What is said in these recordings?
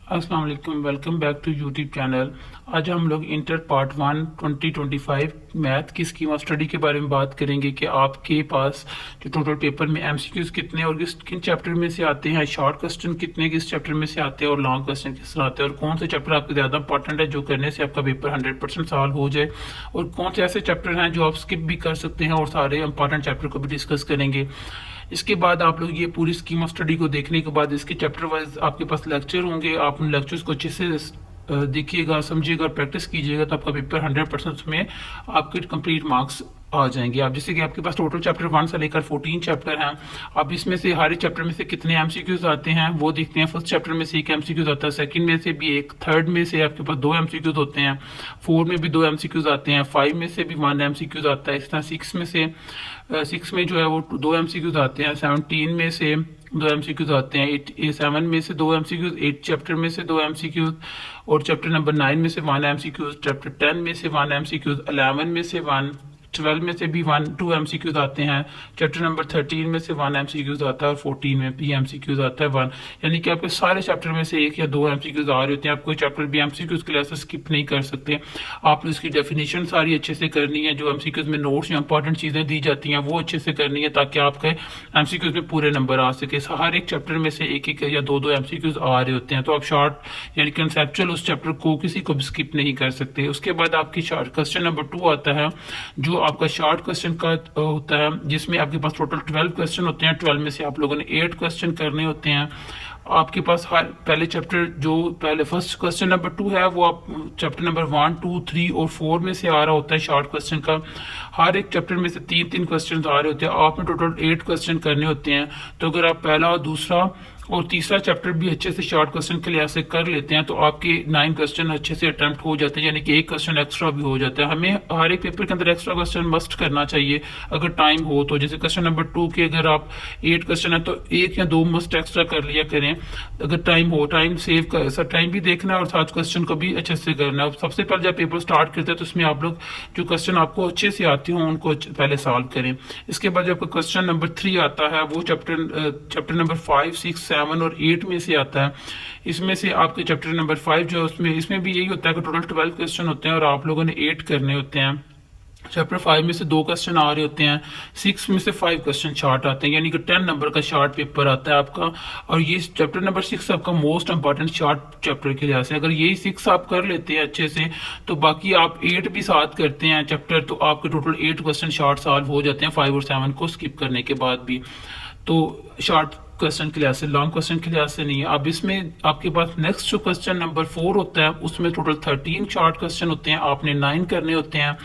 अस्सलाम वालेकुम, welcome back to YouTube channel. आज हम लोग इंटर पार्ट 1 2025 मैथ की स्कीम ऑफ स्टडी के बारे में बात करेंगे कि आपके पास जो टोटल पेपर में एमसीक्यूज कितने और किन चैप्टर में से आते हैं, शॉर्ट क्वेश्चन कितने किस चैप्टर में से आते हैं और लॉन्ग क्वेश्चन किस तरह आते हैं, और कौन से चैप्टर आपके ज़्यादा इंपॉर्टेंट है जो करने से आपका पेपर 100% सॉल्व हो जाए, और कौन से ऐसे चैप्टर हैं जो आप स्किप भी कर सकते हैं, और सारे इंपॉर्टेंट चैप्टर को भी डिस्कस करेंगे। इसके बाद आप लोग ये पूरी स्कीम ऑफ स्टडी को देखने के बाद इसके चैप्टर वाइज आपके पास लेक्चर होंगे। आप उन लेक्चर्स को अच्छे से देखिएगा, समझिएगा और प्रैक्टिस कीजिएगा, तो आपका पेपर 100% में आपके कंप्लीट मार्क्स आ जाएंगे। आप जैसे कि आपके पास टोटल चैप्टर 1 से लेकर 14 चैप्टर हैं। अब इसमें से हर एक चैप्टर में से कितने एमसीक्यूज आते हैं वो देखते हैं। फर्स्ट चैप्टर में से एक एमसीक्यूज आता है, सेकंड में से भी एक, थर्ड में से आपके पास 2 एमसीक्यूज होते हैं, 4 में भी 2 एमसीक्यूज आते हैं, 5 में से भी 1 एमसीक्यूज आता है। इस तरह 6 में जो है वो 2 एमसीक्यूज आते हैं, 17 में से 2 एमसीक्यूज आते हैं, 7 में से 2 एमसीक्यूज, 8 चैप्टर में से 2 एमसीक्यूज, और चैप्टर नंबर 9 में से 1 एमसीक्यूज, चैप्टर 10 में से 1 एमसीक्यूज, 11 में से 1, 12 में से भी 2 एमसीक्यूज आते हैं, चैप्टर नंबर 13 में से 1 एमसीक्यूज आता है, और 14 में भी एमसीक्यूज आता है 1। यानी कि आपके सारे चैप्टर में से 1 या 2 एमसीक्यूज आ रहे होते हैं। आप कोई चैप्टर भी एमसीक्यूज के लिए स्किप नहीं कर सकते। आपने उसकी डेफिनेशन सारी अच्छे से करनी है, जो एमसीक्यूज में नोट्स या इंपॉर्टेंट चीजें दी जाती हैं वो अच्छे से करनी है, ताकि आपके एमसीक्यूज में पूरे नंबर आ सके। हर एक चैप्टर में से 1 या 2 एमसीक्यूज आ रहे होते हैं, तो आप शॉर्ट यानी कंसेप्चुअल उस चैप्टर को किसी को भी स्किप नहीं कर सकते। उसके बाद आपकी क्वेश्चन नंबर 2 आता है, जो आपका शॉर्ट क्वेश्चन का होता है, जिसमें आपके पास टोटल 12 क्वेश्चन होते हैं। 12 में से आप लोगों ने 8 क्वेश्चन करने होते हैं। आपके पास हर पहले चैप्टर जो पहले फर्स्ट क्वेश्चन नंबर 2 है वो आप चैप्टर नंबर 1, 2, 3 और 4 में से आ रहा होता है शॉर्ट क्वेश्चन का। हर एक चैप्टर में से 3-3 क्वेश्चन आ रहे होते हैं। आपने टोटल 8 क्वेश्चन करने होते हैं। तो अगर आप पहला और दूसरा और तीसरा चैप्टर भी अच्छे से शॉर्ट क्वेश्चन के लिहाज से कर लेते हैं, तो आपके 9 क्वेश्चन अच्छे से अटेम्प्ट हो जाते हैं, यानी कि 1 क्वेश्चन एक्स्ट्रा भी हो जाता है। हमें हर एक पेपर के अंदर एक्स्ट्रा क्वेश्चन मस्ट करना चाहिए अगर टाइम हो तो। जैसे क्वेश्चन नंबर 2 के अगर आप 8 क्वेश्चन है तो 1 या 2 मस्ट एक्स्ट्रा कर लिया करें अगर टाइम हो। टाइम सेव कर, टाइम भी देखना है और साथ क्वेश्चन को भी अच्छे से करना है। सबसे पहले जब पेपर स्टार्ट करते हैं तो उसमें आप लोग जो क्वेश्चन आपको अच्छे से आते हो उनको पहले सॉल्व करें। इसके बाद जब क्वेश्चन नंबर 3 आता है वो चैप्टर नंबर 5, 6, 7 और 8 में से आता है। इसमें से आपके चैप्टर नंबर 5 जो उसमें इसमें भी यही होता है कि टोटल 12 क्वेश्चन होते हैं और आप लोगों ने 8 करने होते हैं। चैप्टर 5 में से 2 क्वेश्चन आ रहे होते हैं, 6 में से 5 क्वेश्चन शॉर्ट आते हैं, यानी कि 10 नंबर का शॉर्ट पेपर आता है आपका। और ये चैप्टर नंबर 6 आपका मोस्ट इंपॉर्टेंट शॉर्ट चैप्टर के लिहाज से, अगर यही 6 आप कर लेते हैं अच्छे से तो बाकी आप 8 भी साथ करते हैं चैप्टर, तो आपके टोटल 8 क्वेश्चन शॉर्ट सॉल्व हो जाते हैं 5 और 7 को स्किप करने के बाद भी। तो शॉर्ट क्वेश्चन के लिहाज से, लॉन्ग क्वेश्चन के लिहाज से नहीं है। अब इसमें आपके पास नेक्स्ट जो क्वेश्चन नंबर 4 होता है उसमें टोटल 13 शॉर्ट क्वेश्चन होते हैं, आपने 9 करने होते हैं।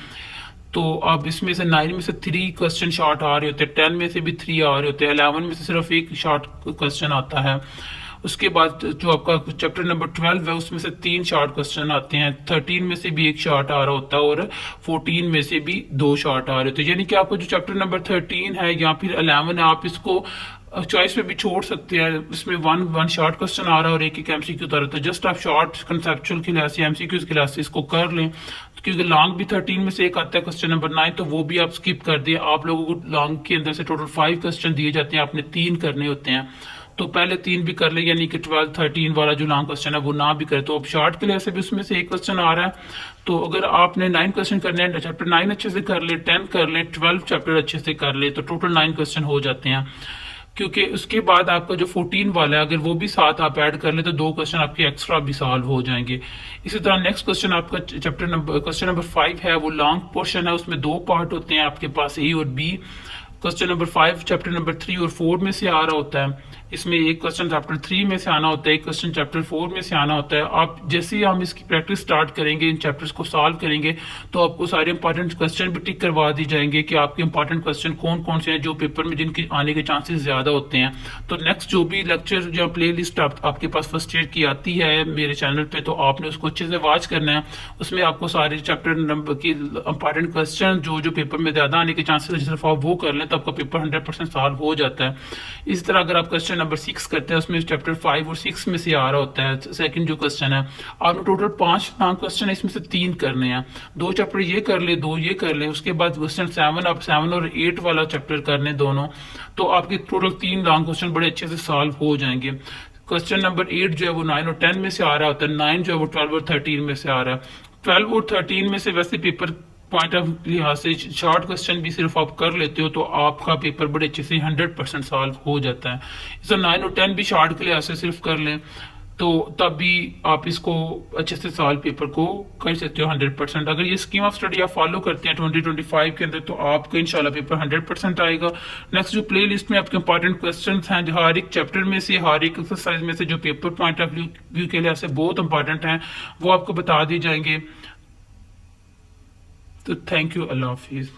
तो अब इसमें से 9 में से 3 क्वेश्चन शॉर्ट आ रहे होते हैं, 10 में से भी 3 आ रहे होते हैं, 11 में से सिर्फ 1 शॉर्ट क्वेश्चन आता है। उसके बाद जो आपका चैप्टर नंबर 12 है उसमें से 3 शॉर्ट क्वेश्चन आते हैं, 13 में से भी 1 शॉर्ट आ रहा होता है और 14 में से भी 2 शॉर्ट आ रहे होते हैं। यानी कि आपको जो चैप्टर नंबर 13 है या फिर 11 है, आप इसको चॉइस में भी छोड़ सकते हैं। इसमें 1 शॉर्ट क्वेश्चन आ रहा है और 1 एमसीक्यू आ रहा है, जस्ट आप शॉर्ट कंसेप्चुअल के लिहाज से, एमसीक्यूज के लिहाज से इसको कर लें। क्योंकि लॉन्ग भी 13 में से एक आता है क्वेश्चन नंबर 9, तो वो भी आप स्किप कर दिए। आप लोगों को लॉन्ग के अंदर से टोटल 5 क्वेश्चन दिए जाते हैं, आपने 3 करने होते हैं, तो पहले 3 भी कर ले, यानी कि 12, 13 वाला जो लॉन्ग क्वेश्चन है वो ना भी करे। तो अब शॉर्ट के लिए से भी उसमें से 1 क्वेश्चन आ रहा है, तो अगर आपने 9 क्वेश्चन करने हैं, चैप्टर 9 अच्छे से कर ले, 10 कर ले, 12 चैप्टर अच्छे से कर ले, तो टोटल 9 क्वेश्चन हो जाते हैं। क्योंकि उसके बाद आपका जो 14 वाला है अगर वो भी साथ आप ऐड कर ले तो 2 क्वेश्चन आपके एक्स्ट्रा भी सॉल्व हो जाएंगे। इसी तरह नेक्स्ट क्वेश्चन आपका क्वेश्चन नंबर 5 है, वो लॉन्ग पोर्शन है, उसमें 2 पार्ट होते हैं आपके पास, ए और B. Question number 5 chapter number 3 और 4 में से आ रहा होता है। इसमें एक क्वेश्चन चैप्टर 3 में से आना होता है, एक क्वेश्चन चैप्टर 4 में से आना होता है। आप जैसे ही हम इसकी प्रैक्टिस स्टार्ट करेंगे, इन चैप्टर्स को सॉल्व करेंगे, तो आपको सारे इंपॉर्टेंट क्वेश्चन भी टिक करवा दी जाएंगे कि आपके इंपॉर्टेंट क्वेश्चन कौन कौन से हैं जो पेपर में जिनके आने के चांसेस ज्यादा होते हैं। तो नेक्स्ट जो भी लेक्चर जो प्ले लिस्ट आपके पास फर्स्ट ईयर की आती है मेरे चैनल पे, तो आपने उसको अच्छे से वॉच करना है। उसमें आपको सारे चैप्टर नंबर की इंपॉर्टेंट क्वेश्चन जो पेपर में ज्यादा आने के चांसेस है, सिर्फ आप वो कर लें तो आपका पेपर 100% सॉल्व हो जाता है। इस तरह अगर आप क्वेश्चन नंबर 6 करते हैं, उसमें चैप्टर 5 और 6 में से आ रहा होता है सेकंड जो क्वेश्चन है, आपने टोटल 5 लॉन्ग क्वेश्चन है, इसमें से 3 करने हैं। 2 चैप्टर ये कर ले, 2 ये कर ले, उसके बाद क्वेश्चन 7 आप 7 और 8 वाला चैप्टर करने दोनों, तो आपके टोटल 3 लॉन्ग क्वेश्चन बड़े अच्छे से सॉल्व हो जाएंगे। क्वेश्चन नंबर 8 जो है वो 9 और 10 में से आ रहा होता है, 9 जो है वो 12 और 13 में से आ रहा है। 12 और 13 में से वैसे पेपर पॉइंट ऑफ लिहाज से शॉर्ट क्वेश्चन भी सिर्फ आप कर लेते हो तो आपका पेपर बड़े अच्छे से 100% सॉल्व हो जाता है। इस 9 और 10 भी शॉर्ट के लिहाज से सिर्फ कर लें तो तब भी आप इसको अच्छे से सॉल्व पेपर को कर सकते हो 100%। अगर ये स्कीम ऑफ स्टडी आप फॉलो करते हैं 2025 के अंदर तो आपका इंशाल्लाह पेपर 100% आएगा। नेक्स्ट जो प्ले लिस्ट में आपके इंपॉर्टेंट क्वेश्चन हैं जो हर एक चैप्टर में से, हर एक एक्सरसाइज में से जो पेपर पॉइंट ऑफ व्यू के लिहाज से बहुत इंपॉर्टेंट हैं वो आपको बता दिए जाएंगे। तो थैंक यू, अल्लाह हाफिज।